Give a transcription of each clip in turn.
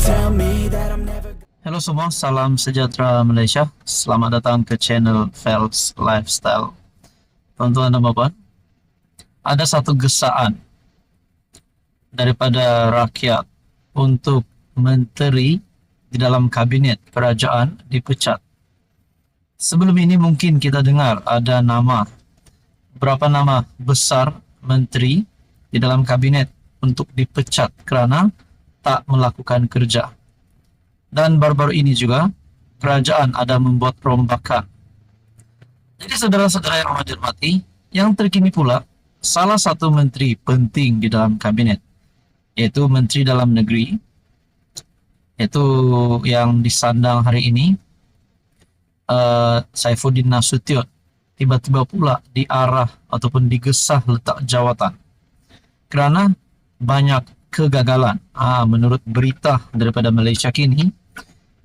tell me that I'm never. Halo semua, salam sejahtera Malaysia. Selamat datang ke channel Phelps Lifestyle. Tuan-tuan dan puan, ada satu gesaan daripada rakyat untuk menteri di dalam kabinet kerajaan dipecat. Sebelum ini mungkin kita dengar ada berapa nama besar menteri di dalam kabinet untuk dipecat kerana tak melakukan kerja. Dan baru-baru ini juga kerajaan ada membuat perombakan. Jadi saudara-saudara yang amat dihormati, yang terkini pula salah satu menteri penting di dalam kabinet, yaitu Menteri Dalam Negeri, yaitu yang disandang hari ini, Saifuddin Nasution, tiba-tiba pula diarah ataupun digesah letak jawatan kerana banyak kegagalan. Menurut berita daripada Malaysia Kini,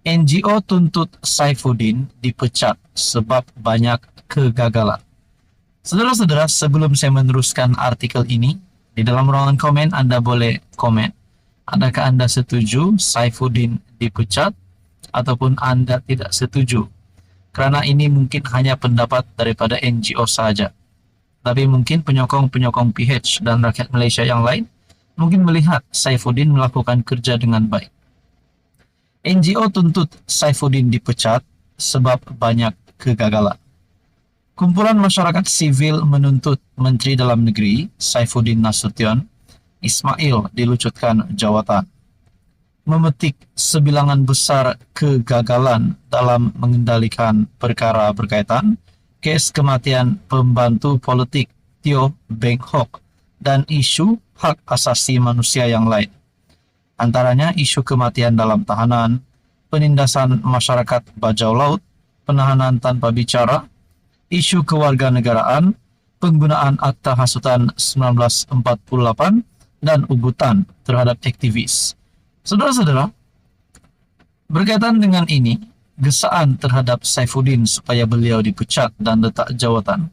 NGO tuntut Saifuddin dipecat sebab banyak kegagalan. Saudara-saudara, sebelum saya meneruskan artikel ini, di dalam ruangan komen Anda boleh komen. Adakah Anda setuju Saifuddin dipecat ataupun Anda tidak setuju? Kerana ini mungkin hanya pendapat daripada NGO saja. Tapi mungkin penyokong-penyokong PH dan rakyat Malaysia yang lain mungkin melihat Saifuddin melakukan kerja dengan baik. NGO tuntut Saifuddin dipecat sebab banyak kegagalan. Kumpulan masyarakat sivil menuntut Menteri Dalam Negeri Saifuddin Nasution Ismail dilucutkan jawatan. Memetik sebilangan besar kegagalan dalam mengendalikan perkara berkaitan kes kematian pembantu politik Teo Beng Hock dan isu hak asasi manusia yang lain. Antaranya isu kematian dalam tahanan, penindasan masyarakat bajau laut, penahanan tanpa bicara, isu kewarganegaraan, penggunaan Akta Hasutan 1948, dan ugutan terhadap aktivis. Saudara-saudara, berkaitan dengan ini, gesaan terhadap Saifuddin supaya beliau dipecat dan letak jawatan,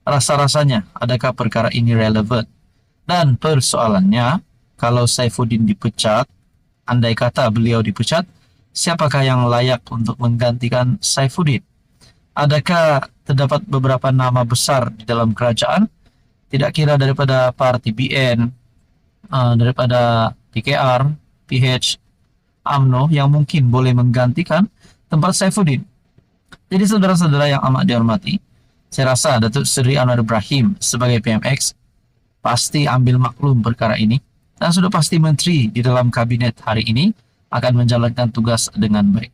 rasa-rasanya adakah perkara ini relevan? Dan persoalannya, kalau Saifuddin dipecat, andai kata beliau dipecat, siapakah yang layak untuk menggantikan Saifuddin? Adakah terdapat beberapa nama besar di dalam kerajaan, tidak kira daripada parti BN, daripada PKR, PH, UMNO yang mungkin boleh menggantikan tempat Saifuddin? Jadi saudara-saudara yang amat dihormati, saya rasa Datuk Seri Anwar Ibrahim sebagai PMX pasti ambil maklum perkara ini, dan sudah pasti menteri di dalam kabinet hari ini akan menjalankan tugas dengan baik.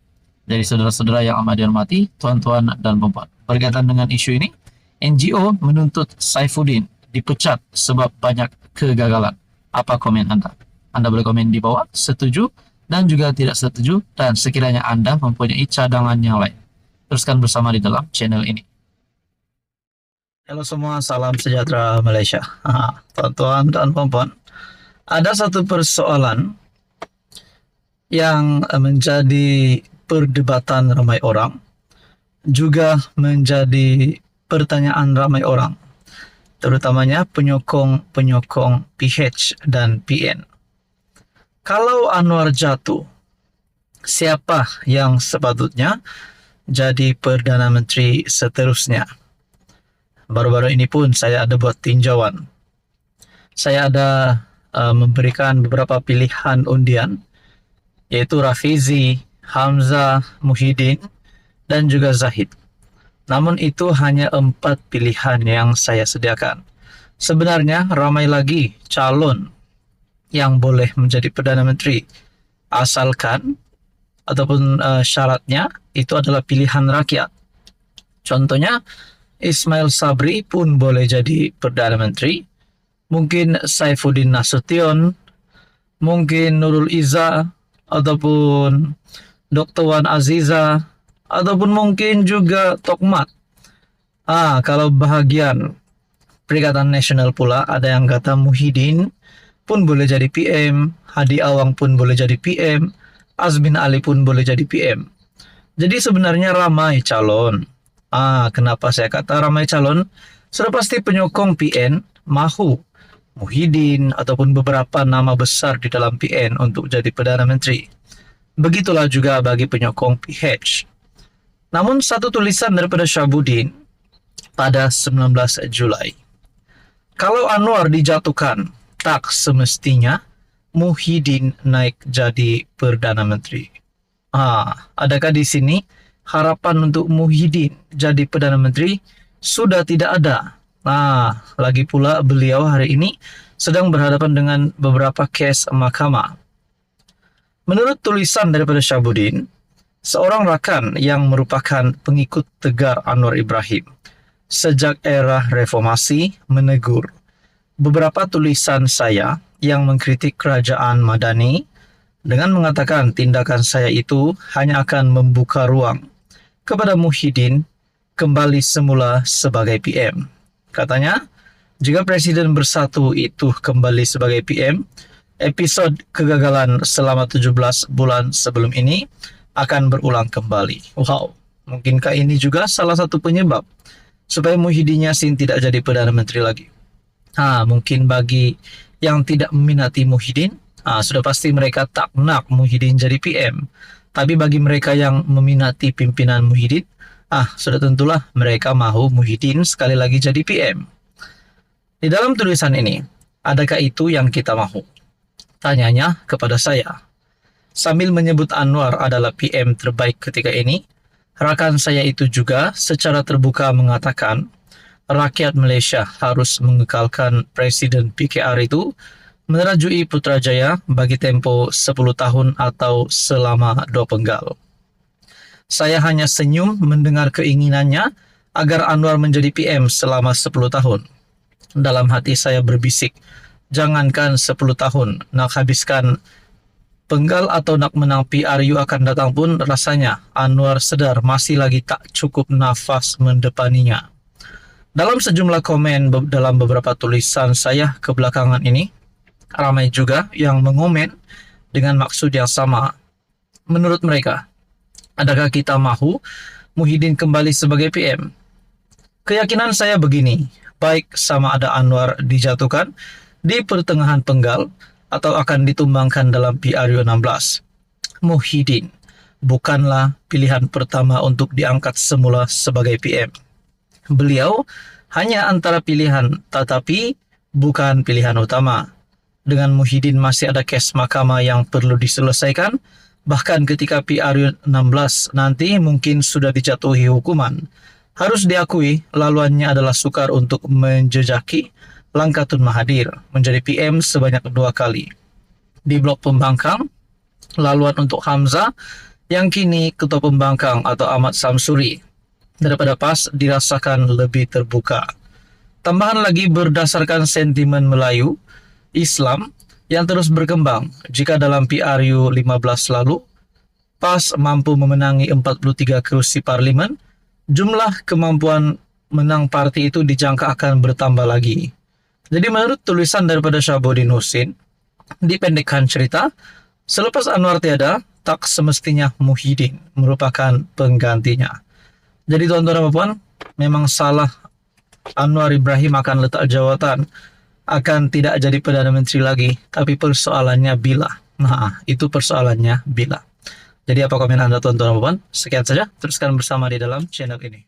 Jadi saudara-saudara yang amat dihormati, tuan-tuan dan puan, berkaitan dengan isu ini, NGO menuntut Saifuddin dipecat sebab banyak kegagalan. Apa komen Anda? Anda boleh komen di bawah, setuju dan juga tidak setuju, dan sekiranya Anda mempunyai cadangan yang lain, teruskan bersama di dalam channel ini. Halo semua, salam sejahtera Malaysia. Tuan-tuan dan puan-puan, ada satu persoalan yang menjadi perdebatan ramai orang, juga menjadi pertanyaan ramai orang, terutamanya penyokong-penyokong PH dan PN. Kalau Anwar jatuh, siapa yang sepatutnya jadi Perdana Menteri seterusnya? Baru-baru ini pun saya ada buat tinjauan. Saya ada memberikan beberapa pilihan undian, yaitu Rafizi, Hamzah, Muhyiddin, dan juga Zahid. Namun itu hanya 4 pilihan yang saya sediakan. Sebenarnya ramai lagi calon yang boleh menjadi Perdana Menteri, asalkan ataupun syaratnya itu adalah pilihan rakyat. Contohnya, Ismail Sabri pun boleh jadi Perdana Menteri, mungkin Saifuddin Nasution, mungkin Nurul Izzah, ataupun Dr. Wan Aziza, ataupun mungkin juga Tokmat. Kalau bahagian Perikatan Nasional pula, ada yang kata Muhyiddin pun boleh jadi PM, Hadi Awang pun boleh jadi PM, Azmin Ali pun boleh jadi PM. Jadi sebenarnya ramai calon. Kenapa saya kata ramai calon? Sudah pasti penyokong PN mahu Muhyiddin ataupun beberapa nama besar di dalam PN untuk jadi Perdana Menteri. Begitulah juga bagi penyokong PH. Namun satu tulisan daripada Syahabuddin pada 19 Julai. Kalau Anwar dijatuhkan, tak semestinya Muhyiddin naik jadi Perdana Menteri. Adakah di sini harapan untuk Muhyiddin jadi Perdana Menteri sudah tidak ada? Lagi pula beliau hari ini sedang berhadapan dengan beberapa kes mahkamah. Menurut tulisan daripada Syahabuddin, seorang rakan yang merupakan pengikut tegar Anwar Ibrahim sejak era reformasi menegur beberapa tulisan saya yang mengkritik kerajaan Madani dengan mengatakan tindakan saya itu hanya akan membuka ruang kepada Muhyiddin kembali semula sebagai PM. Katanya, jika Presiden Bersatu itu kembali sebagai PM, episod kegagalan selama 17 bulan sebelum ini akan berulang kembali. Wow, mungkinkah ini juga salah satu penyebab supaya Muhyiddin Yassin tidak jadi Perdana Menteri lagi? Mungkin bagi yang tidak meminati Muhyiddin, sudah pasti mereka tak nak Muhyiddin jadi PM. Tapi bagi mereka yang meminati pimpinan Muhyiddin, sudah tentulah mereka mahu Muhyiddin sekali lagi jadi PM. Di dalam tulisan ini, adakah itu yang kita mahu? Tanyanya kepada saya. Sambil menyebut Anwar adalah PM terbaik ketika ini, rakan saya itu juga secara terbuka mengatakan rakyat Malaysia harus mengekalkan Presiden PKR itu menerajui Putrajaya bagi tempoh 10 tahun atau selama 2 penggal. Saya hanya senyum mendengar keinginannya agar Anwar menjadi PM selama 10 tahun. Dalam hati saya berbisik, jangankan 10 tahun, nak habiskan penggal atau nak menang PRU akan datang pun rasanya Anwar sedar masih lagi tak cukup nafas mendepaninya. Dalam sejumlah komen dalam beberapa tulisan saya kebelakangan ini, ramai juga yang mengomen dengan maksud yang sama. Menurut mereka, adakah kita mahu Muhyiddin kembali sebagai PM? Keyakinan saya begini, baik sama ada Anwar dijatuhkan di pertengahan penggal atau akan ditumbangkan dalam PRU 16. Muhyiddin bukanlah pilihan pertama untuk diangkat semula sebagai PM. Beliau hanya antara pilihan, tetapi bukan pilihan utama. Dengan Muhyiddin masih ada kes mahkamah yang perlu diselesaikan, bahkan ketika PRU 16 nanti mungkin sudah dijatuhi hukuman. Harus diakui, laluannya adalah sukar untuk menjejaki langkah Tun Mahathir menjadi PM sebanyak 2 kali. Di blok pembangkang, laluan untuk Hamzah yang kini Ketua Pembangkang atau Ahmad Samsuri daripada PAS dirasakan lebih terbuka. Tambahan lagi berdasarkan sentimen Melayu, Islam yang terus berkembang. Jika dalam PRU 15 lalu, PAS mampu memenangi 43 kursi parlimen, jumlah kemampuan menang parti itu dijangka akan bertambah lagi. Jadi menurut tulisan daripada Syahabuddin Husin, dipendekkan cerita, selepas Anwar tiada, tak semestinya Muhyiddin merupakan penggantinya. Jadi tuan-tuan dan puan, memang salah Anwar Ibrahim akan letak jawatan, akan tidak jadi Perdana Menteri lagi, tapi persoalannya bila. Itu persoalannya bila. Jadi apa komen Anda tuan-tuan dan puan? Sekian saja, teruskan bersama di dalam channel ini.